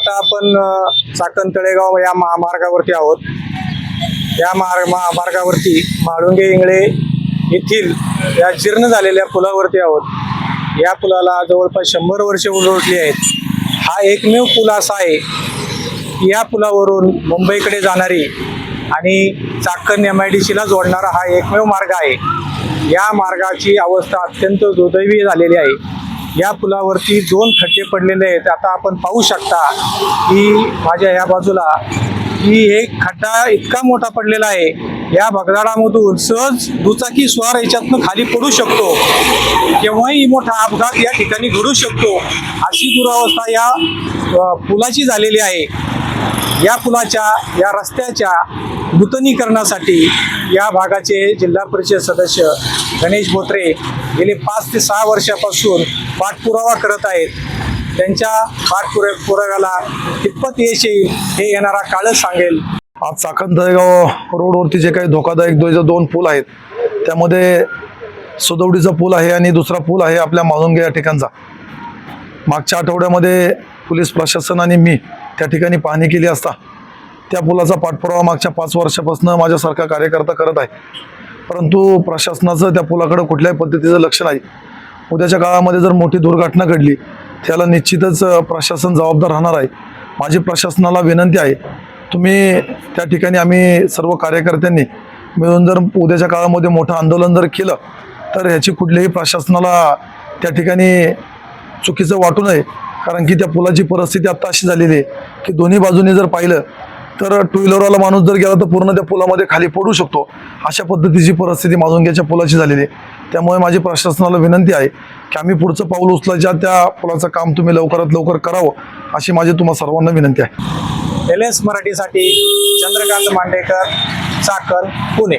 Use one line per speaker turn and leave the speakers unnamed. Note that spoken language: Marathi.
आता आपण चाकण तळेगाव या महामार्गावरती आहोत। या महामार्गावरती म्हाळुंगे इंगळे येथील या जीर्ण झालेल्या पुलावरती आहोत। या पुलाला जवळपास 100 वर्षे उलटली आहेत। हा एकमेव पूल असा आहे की या पुलावरून मुंबईकडे जाणारी आणि चाकण MIDC ला जोडणारा हा एकमेव मार्ग आहे। या मार्गाची अवस्था अत्यंत दुर्दैवी झालेली आहे। या पुलावरती 2 खड्डे पडलेले आहेत। आता आपण पाहू शकता की माझ्या या बाजूला की एक खड्डा इतका मोठा पडलेला आहे। या भगदाडामधून सहज दुचाकी स्वार याच्यातनं खाली पडू शकतो, केव्हाही मोठा अपघात या ठिकाणी घडू शकतो, अशी दुरावस्था या पुलाची झालेली आहे। या पुलाच्या या रस्त्याच्या नूतनीकरणासाठी या भागाचे जिल्हा परिषद सदस्य गणेश बोत्रे गेले 5 ते 6 वर्षापासून पाठपुरावा करत आहेत। त्यांच्या पाठपुराव्याला कितपत यश येईल हे येणारा काळच सांगेल।
आज चाकण तळेगाव रोडवरती जे काही धोकादायक 2 पूल आहेत, त्यामध्ये सुदौडीचा पूल आहे आणि दुसरा पूल आहे आपल्या म्हाळुंगे या ठिकाणचा। मागच्या आठवड्यामध्ये पोलीस प्रशासन आणि मी त्या ठिकाणी पाहणी केली असता त्या पुलाचा पाठपुरावा मागच्या 5 वर्षापासून माझ्यासारखा कार्यकर्ता करत आहे, परंतु प्रशासनाचं त्या पुलाकडे कुठल्याही पद्धतीचं लक्ष नाही। उद्याच्या काळामध्ये जर मोठी दुर्घटना घडली त्याला निश्चितच प्रशासन जबाबदार राहणार आहे। माझी प्रशासनाला विनंती आहे, तुम्ही त्या ठिकाणी आम्ही सर्व कार्यकर्त्यांनी मिळून जर उद्याच्या काळामध्ये मोठं आंदोलन जर केलं तर ह्याची कुठल्याही प्रशासनाला त्या ठिकाणी चुकीचं वाटू नये। कारण की त्या पुलाची परिस्थिती आता अशी झालेली आहे की दोन्ही बाजूने जर पाहिलं तर 2 व्हीलरवाला माणूस जर गेला तर पूर्ण त्या पुलामध्ये खाली पडू शकतो, अशा पद्धतीची परिस्थिती म्हाळुंग्याच्या पुलाची झालेली आहे। त्यामुळे माझी प्रशासनाला विनंती आहे की आम्ही पुढचं पाऊल उचलायच्या त्या पुलाचं काम तुम्ही लवकरात लवकर करावं, अशी माझी तुम्हा सर्वांना विनंती आहे।
LS मराठीसाठी चंद्रकांत मांडेकर, चाकण, पुणे।